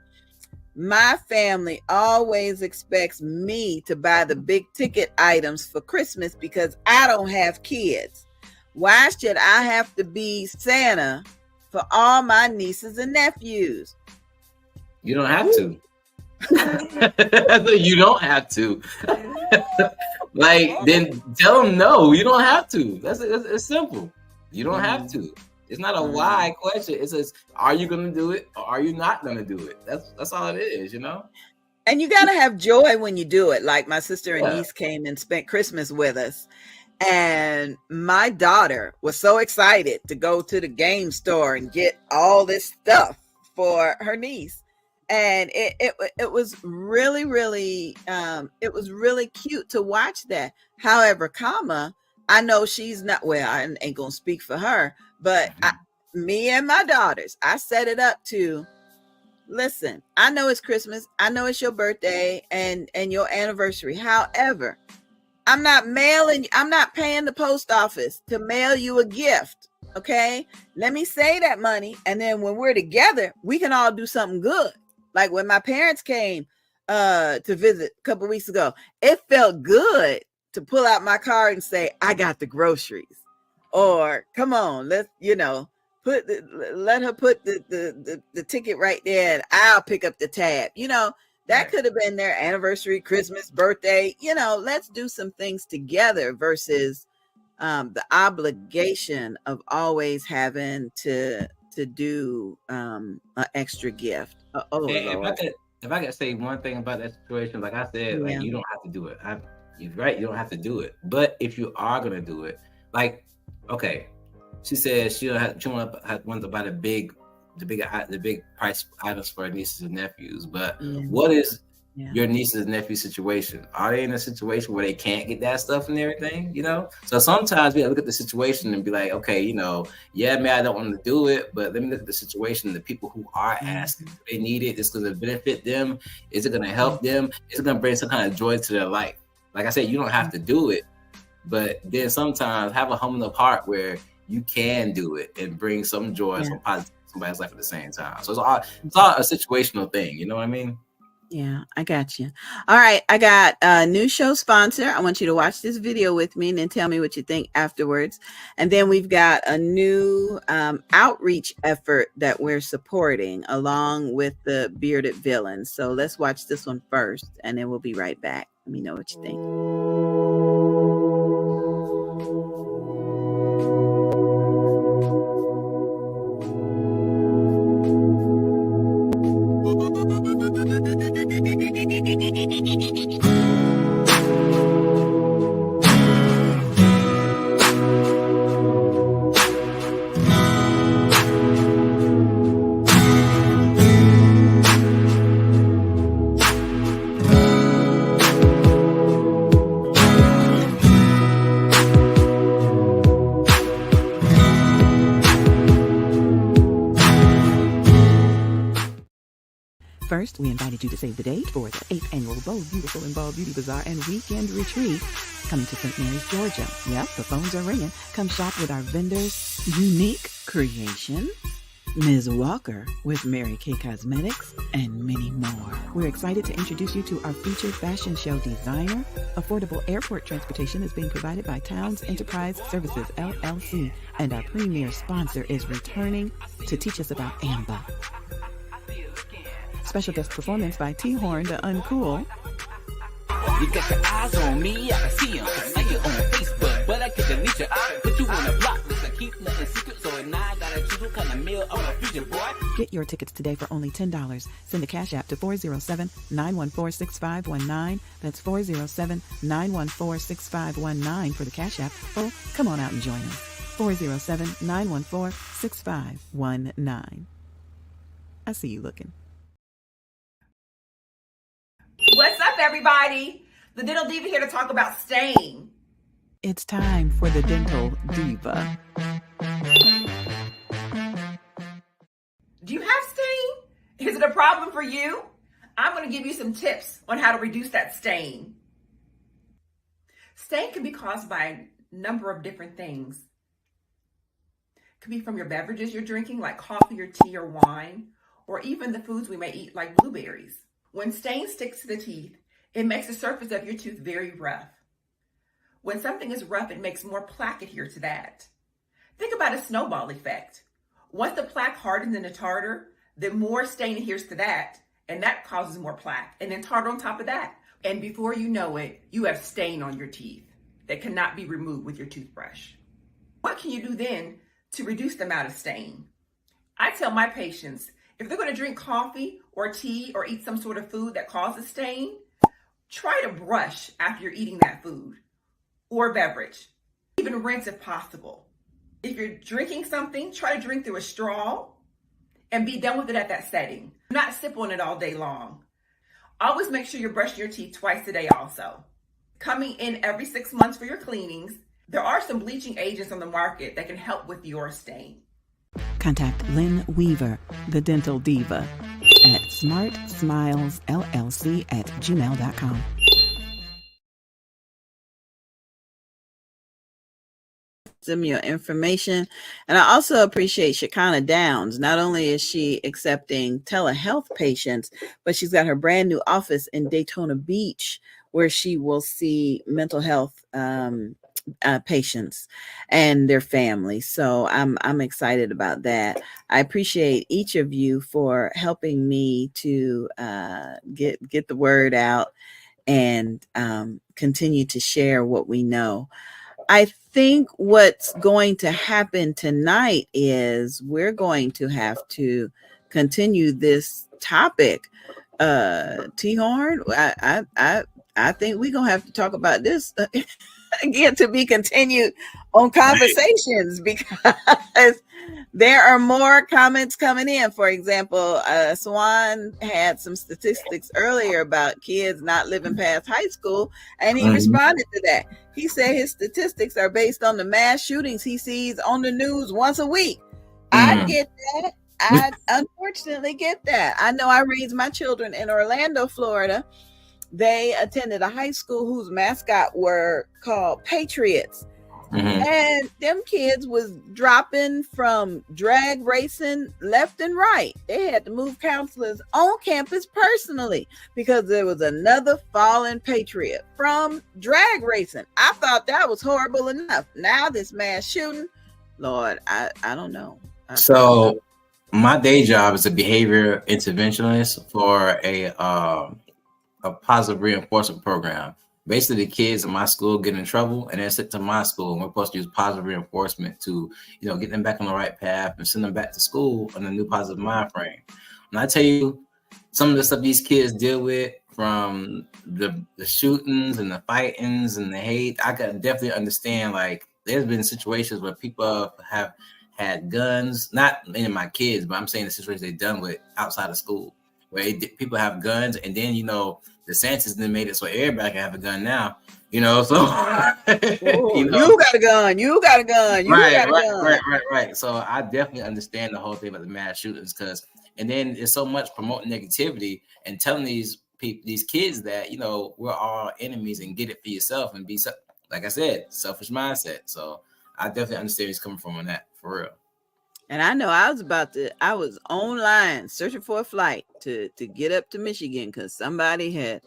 my family always expects me to buy the big ticket items for Christmas because I don't have kids. Why should I have to be Santa for all my nieces and nephews? You don't have to. You don't have to. Like, then tell them no. You don't have to. It's simple. You don't have to. It's not a why question. It says, are you going to do it or are you not going to do it? That's all it is, you know? And you got to have joy when you do it. Like my sister and niece came and spent Christmas with us. And my daughter was so excited to go to the game store and get all this stuff for her niece. And it was really, really, it was really cute to watch that. However, I know she's not, well, I ain't going to speak for her, but me and my daughters, I set it up to, listen, I know it's Christmas. I know it's your birthday and your anniversary. However, I'm not paying the post office to mail you a gift. Okay. Let me save that money. And then when we're together, we can all do something good. Like when my parents came to visit a couple weeks ago, it felt good to pull out my card and say, I got the groceries. Or come on, let her put the ticket right there and I'll pick up the tab. That could have been their anniversary, Christmas, birthday. Let's do some things together versus the obligation of always having to do an extra gift. If I could say one thing about that situation, like I said, like you don't have to do it. You're right, you don't have to do it. But if you are gonna do it, like, okay, she said she wants to buy the big price items for her nieces and nephews. But what is your nieces and nephews situation? Are they in a situation where they can't get that stuff and everything? So sometimes we have to look at the situation and be like, okay, man, I don't want to do it, but let me look at the situation. The people who are asking, do they need it? Is it going to benefit them? Is it going to help them? Is it going to bring some kind of joy to their life? Like I said, you don't have to do it, but then sometimes have a humble enough heart where you can do it and bring some joy, some positive to somebody's life at the same time. So it's all a situational thing. You know what I mean? Yeah, I got you. All right. I got a new show sponsor. I want you to watch this video with me and then tell me what you think afterwards. And then we've got a new outreach effort that we're supporting along with the Bearded Villains. So let's watch this one first and then we'll be right back. Let me know what you think. First, we invited you to save the date for the 8th annual Bold, Beautiful, and Bald Beauty Bazaar and Weekend Retreat coming to St. Mary's, Georgia. Yep, the phones are ringing. Come shop with our vendors, Unique Creation, Ms. Walker with Mary Kay Cosmetics, and many more. We're excited to introduce you to our featured fashion show designer. Affordable airport transportation is being provided by Towns Enterprise Services, LLC, and our premier sponsor is returning to teach us about AMBA. Special guest performance by T-Horn the Uncool. You got your eyes on me, I can see you. I see you on Facebook, but I can delete your eye. Put you on a block list, I keep nothing secret. So at 9, gotta choose what kind of meal I'm a future boy. Get your tickets today for only $10. Send a cash app to 407-914-6519. That's 407-914-6519 for the cash app. Or come on out and join us. 407-914-6519. I see you looking. What's up, everybody? the Dental Diva here to talk about stain. It's time for the Dental Diva. Do you have stain? Is it a problem for you? I'm going to give you some tips on how to reduce that stain. Stain can be caused by a number of different things. It could be from your beverages you're drinking, like coffee or tea or wine, or even the foods we may eat, like blueberries. When stain sticks to the teeth, it makes the surface of your tooth very rough. When something is rough, it makes more plaque adhere to that. Think about a snowball effect. Once the plaque hardens into tartar, then more stain adheres to that, and that causes more plaque, and then tartar on top of that. And before you know it, you have stain on your teeth that cannot be removed with your toothbrush. What can you do then to reduce the amount of stain? I tell my patients, if they're going to drink coffee or tea or eat some sort of food that causes stain, try to brush after you're eating that food or beverage. Even rinse if possible. If you're drinking something, try to drink through a straw and be done with it at that setting. Do not sip on it all day long. Always make sure you're brushing your teeth twice a day also. Coming in every 6 months for your cleanings. There are some bleaching agents on the market that can help with your stain. Contact Lynn Weaver, the Dental Diva, at smartsmilesllc@gmail.com. Some your information. And I also appreciate Shekinah Downs. Not only is she accepting telehealth patients, but she's got her brand new office in Daytona Beach where she will see mental health patients and their families. So I'm excited about that. I appreciate each of you for helping me to get the word out and continue to share what we know. I think what's going to happen tonight is we're going to have to continue this topic. T-Horn, I think we're gonna have to talk about this again to be continued on conversations because there are more comments coming in. For example, Swan had some statistics earlier about kids not living past high school, and he responded to that. He said his statistics are based on the mass shootings he sees on the news once a week. I get that. I unfortunately get that. I know I raised my children in Orlando, Florida. They attended a high school whose mascot were called Patriots. And them kids was dropping from drag racing left and right. They had to move counselors on campus personally because there was another fallen patriot from drag racing. I thought that was horrible enough. Now this mass shooting, Lord, I don't know. So my day job is a behavior interventionist for a positive reinforcement program. Basically, the kids in my school get in trouble and they're sent to my school, and we're supposed to use positive reinforcement to, get them back on the right path and send them back to school on a new positive mind frame. And I tell you, some of the stuff these kids deal with, from the shootings and the fightings and the hate, I can definitely understand. Like, there's been situations where people have had guns, not any of my kids, but I'm saying the situations they've done with outside of school, where people have guns, and then DeSantis then made it so everybody can have a gun now, so you got a gun, you got a gun, right. So I definitely understand the whole thing about the mass shootings, and then it's so much promoting negativity and telling these kids that we're all enemies and get it for yourself and be, like I said, selfish mindset. So I definitely understand where he's coming from on that, for real. And I know I was online searching for a flight to get up to Michigan because somebody had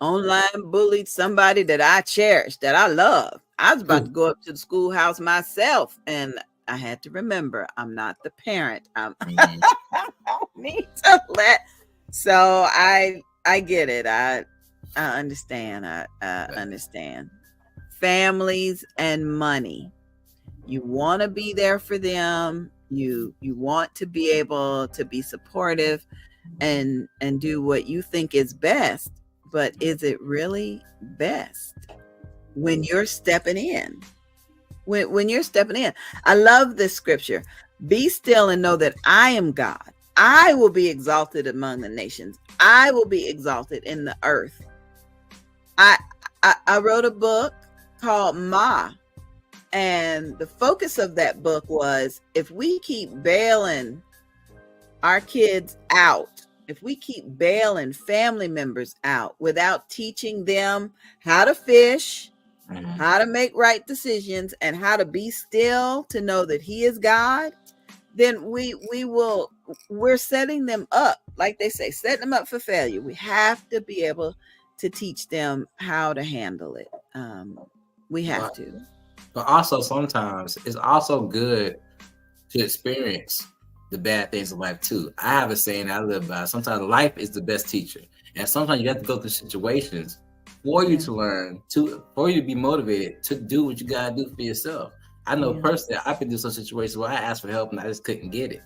online bullied somebody that I cherished, that I love. I was about to go up to the schoolhouse myself, and I had to remember I'm not the parent. I need to so I get it. I understand. I understand. Families and money. You want to be there for them. You want to be able to be supportive and do what you think is best, but is it really best when you're stepping in? When you're stepping in. I love this scripture. Be still and know that I am God. I will be exalted among the nations. I will be exalted in the earth. I wrote a book called Ma. And the focus of that book was, if we keep bailing our kids out, if we keep bailing family members out without teaching them how to fish, how to make right decisions, and how to be still to know that He is God, then we're setting them up, like they say, setting them up for failure. We have to be able to teach them how to handle it. We have to. But also sometimes it's also good to experience the bad things in life too. I have a saying I live by. Sometimes life is the best teacher, and sometimes you have to go through situations for you to learn, for you to be motivated to do what you gotta do for yourself. I know personally, I've been through some situations where I asked for help and I just couldn't get it.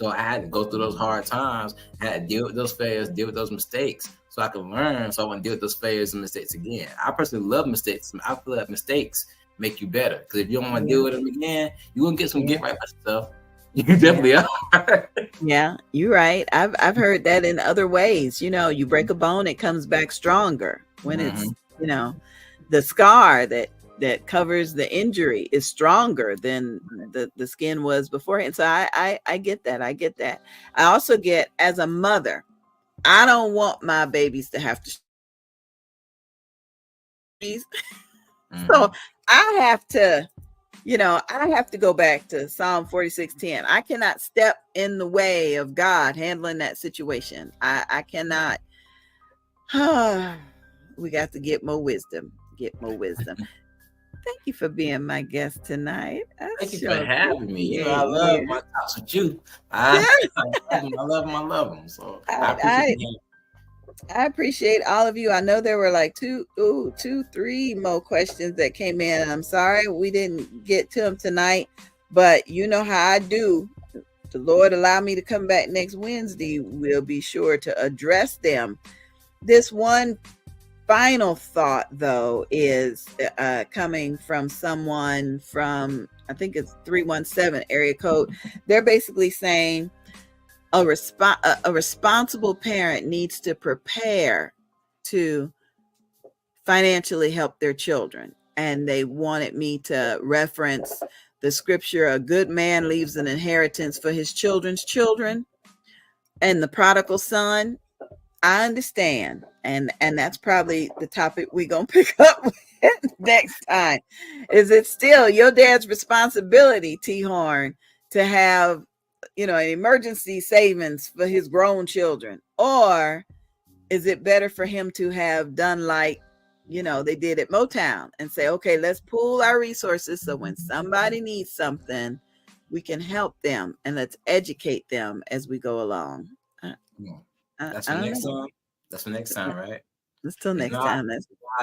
So I had to go through those hard times, I had to deal with those failures, deal with those mistakes, so I can learn, so I wouldn't deal with those failures and mistakes again. I personally love mistakes. I feel like mistakes make you better, because if you don't want to deal with them again, you're gonna get some get right stuff. You definitely are. Yeah, you're right. I've heard that in other ways. You know, you break a bone, it comes back stronger. When it's, you know, the scar that covers the injury is stronger than the skin was beforehand. So I get that. I get that. I also get, as a mother, I don't want my babies to have to. So I have to, you know, I have to go back to Psalm 46:10. I cannot step in the way of God handling that situation. I cannot. We got to get more wisdom. Get more wisdom. Thank you for being my guest tonight. Thank you for having me. You know, I love my talks with you. I love them. So I appreciate all of you. I know there were like three more questions that came in. And I'm sorry we didn't get to them tonight, but you know how I do. The Lord allow me to come back next Wednesday. We'll be sure to address them. This one final thought, though, is coming from someone from, I think it's 317 area code. They're basically saying a responsible parent needs to prepare to financially help their children. And they wanted me to reference the scripture, a good man leaves an inheritance for his children's children, and the prodigal son. I understand. And that's probably the topic we're going to pick up with next time. Is it still your dad's responsibility, T. Horn, to have, you know, an emergency savings for his grown children? Or is it better for him to have done like, you know, they did at Motown and say, okay, let's pool our resources so when somebody needs something, we can help them, and let's educate them as we go along. That's the next song. That's the next time, right? Let's till next time.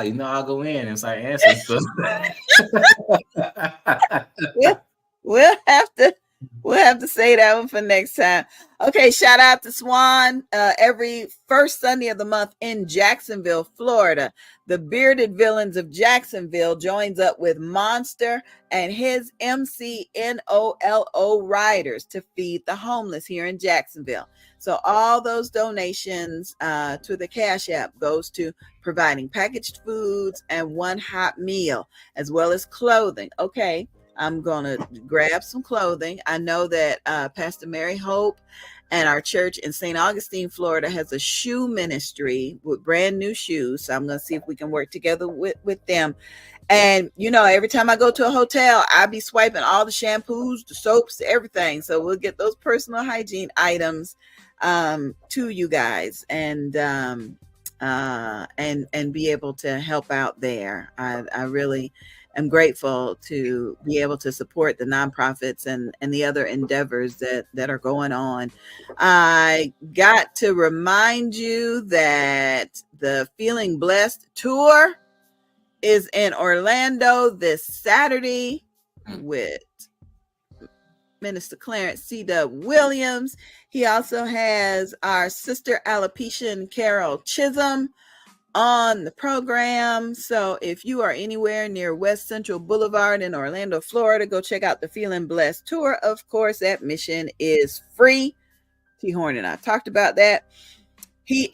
You know, I'll go in and start answering stuff. We'll have to say that one for next time. Okay, shout out to Swan. Every first Sunday of the month in Jacksonville, Florida, the Bearded Villains of Jacksonville joins up with Monster and his MCNOLO Riders to feed the homeless here in Jacksonville. So all those donations to the Cash App goes to providing packaged foods and one hot meal, as well as clothing. Okay, I'm going to grab some clothing. I know that Pastor Mary Hope and our church in St. Augustine, Florida, has a shoe ministry with brand new shoes. So I'm going to see if we can work together with them. And, you know, every time I go to a hotel, I'll be swiping all the shampoos, the soaps, everything. So we'll get those personal hygiene items to you guys and be able to help out there. I really am grateful to be able to support the nonprofits and the other endeavors that are going on. I got to remind you that the Feeling Blessed tour is in Orlando this Saturday with Minister Clarence C.W. Williams. He also has our sister Alapetian Carol Chisholm on the program. So if you are anywhere near West Central Boulevard in Orlando, Florida, go check out the Feeling Blessed tour. Of course, admission is free. T. Horn and I talked about that. He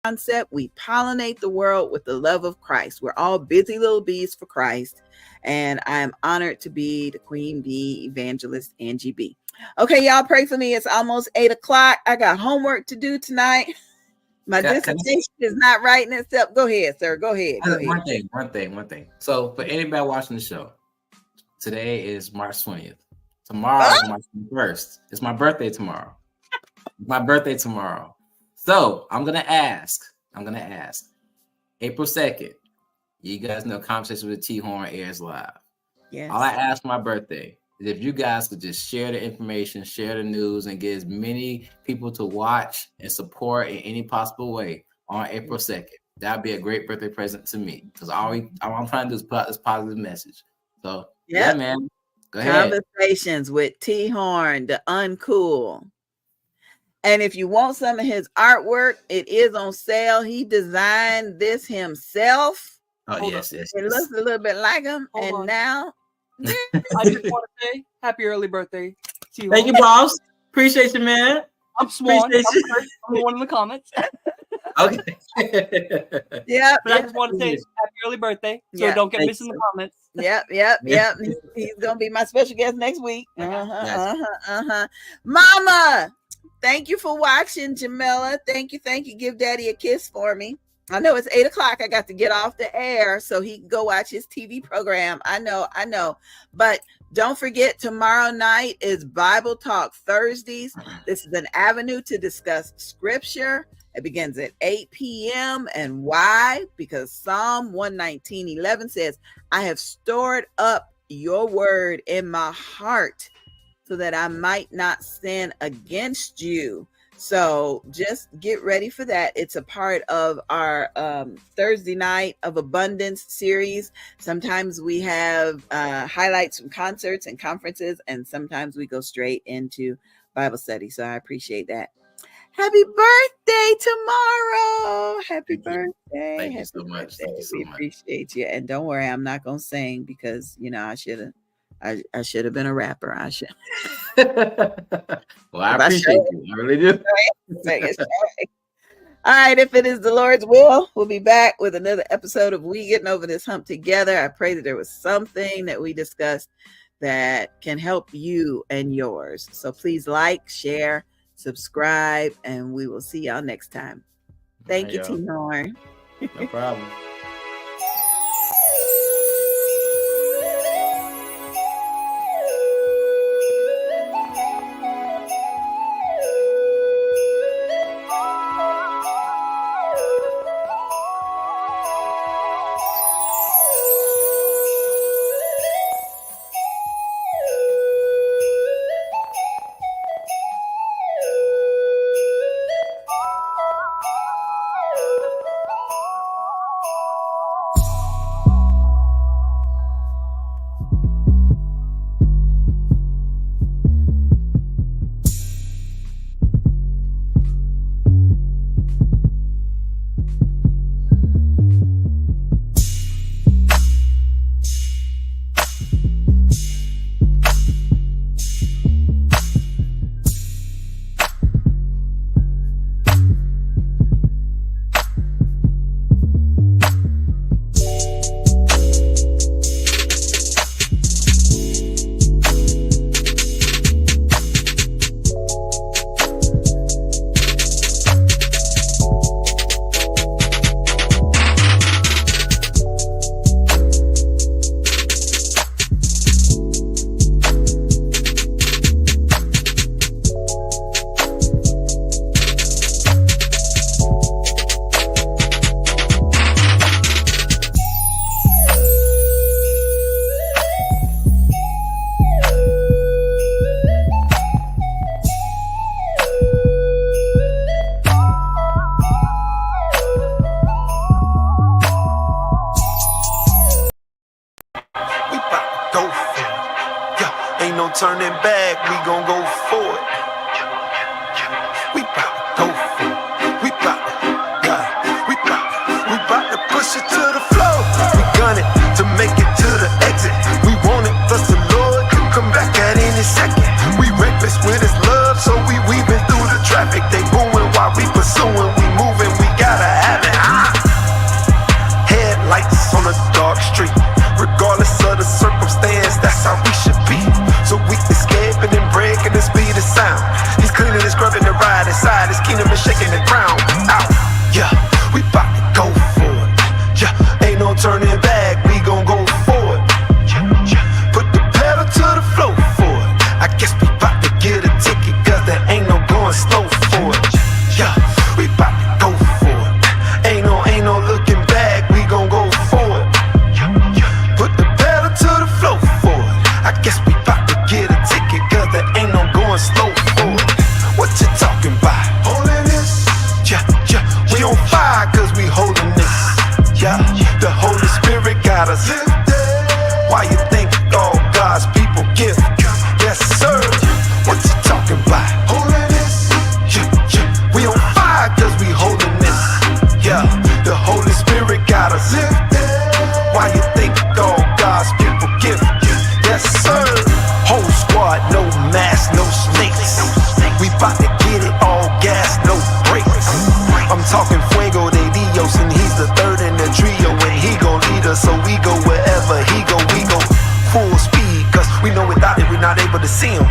concept. We pollinate the world with the love of Christ. We're all busy little bees for Christ. And I am honored to be the Queen Bee Evangelist, Angie B. Okay, y'all pray for me. It's almost 8 o'clock. I got homework to do tonight. My dissertation is not writing itself. Go ahead, sir. Go ahead. One thing. So for anybody watching the show, today is March 20th. Tomorrow is March 1st. It's my birthday tomorrow. So I'm gonna ask. April 2nd. You guys know Conversation with T Horn airs live. Yes. All I ask for my birthday is if you guys could just share the information, share the news, and get as many people to watch and support in any possible way on April 2nd. That'd be a great birthday present to me. Because all I'm trying to do is put out this positive message. So yeah, man. Go ahead. Conversations with T Horn, the uncool. And if you want some of his artwork, it is on sale. He designed this himself. Oh, yes. It looks a little bit like him. Now I just want to say happy early birthday to you. Thank you, boss. Appreciate you, man. I'm Swan. I'm the one in the comments. Okay. Yeah. But I just want to say happy early birthday, so don't get missed in the comments. Yep. He's gonna be my special guest next week. Mama, thank you for watching, Jamila. Thank you. Give Daddy a kiss for me. I know it's 8 o'clock. I got to get off the air so he can go watch his TV program. I know. But don't forget, tomorrow night is Bible Talk Thursdays. This is an avenue to discuss scripture. It begins at 8 p.m. And why? Because Psalm 119:11 says, I have stored up your word in my heart so that I might not sin against you. So just get ready for that. It's a part of our Thursday night of abundance series. Sometimes we have highlights from concerts and conferences, and sometimes we go straight into Bible study. So I appreciate that. Happy birthday tomorrow. Happy birthday. Thank you so much. We appreciate you. And don't worry, I'm not going to sing because, I should have been a rapper. I should. Well, I appreciate you. I really do. All right. If it is the Lord's will, we'll be back with another episode of We Getting Over This Hump Together. I pray that there was something that we discussed that can help you and yours. So please like, share, subscribe, and we will see y'all next time. Thank you, T Horn. No problem. turning back, we gon' go for it. We bout to go for it. We bout to push it to the floor. We gun it to make it to the exit. We want it, plus the Lord to come back at any second. We reckless with his love, so we weaving through the traffic. They booing while we pursuing. We moving, we gotta cause we holding this. Yeah, the Holy Spirit got us. Why you think all God's people give? Yes, sir. What you talking about? Holding this. We on fire cause we holding this. Yeah, the Holy Spirit got us. Why you think all God's people give? Yes, sir. Whole squad, no mask, no snakes. We bout to get it all gas, no brakes. I'm talking Fuego de Dios, and he's the third in the trio, and he gon' lead us, so we go wherever he go. We go full speed, cause we know without it we're not able to see him.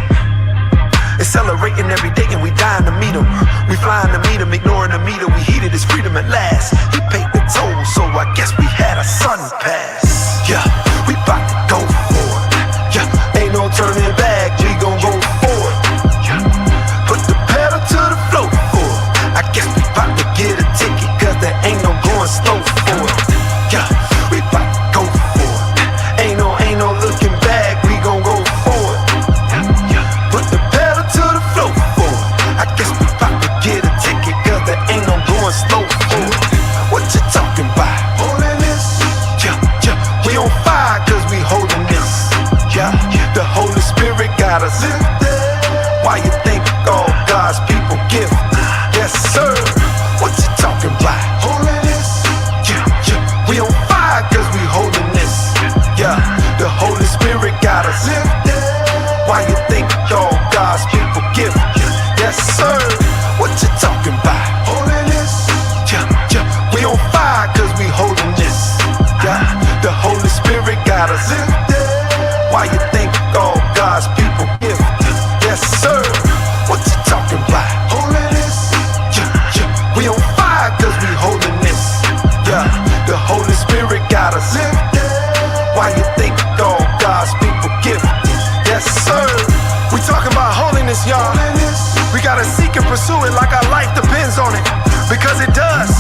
Accelerating every day and we dying to meet him. We flying to meet him, ignoring the meter. We heeded his freedom at last. He paid the toll, so I guess we had a sun pass. Yeah, we bout to go for it. Yeah, ain't no turning back, we gon' go for it. Put the pedal to the floor for it. I guess we bout to get a ticket, cause there ain't no going slow for it. Yeah, we bout to go for it. Ain't no looking back, we gon' go for it. Put the pedal to the floor for it. I guess we bout to get a ticket, cause there ain't no going slow for it. What you talking about? Holding this? Yeah, we on fire cause we holding this. Yeah, the Holy Spirit got us. Why you think all God's people give? Yes, sir. What you talking about? Holding this? Yeah, we on fire cause we holding this. Yeah, the Holy Spirit got us. Why you think all God's people give? Yes, sir. What you talking about? Holding this? Yeah, we on fire cause we holding this. Yeah, the Holy Spirit got us. Why you think all God's people give? Yes, sir. What you talking about? Holding this? Yeah, we on fire cause we holding this. Yeah, the Holy Spirit got us. Why you think all God's people give? Yes, sir. We talking about holiness, y'all. We gotta seek and pursue it like our life depends on it. Because it does.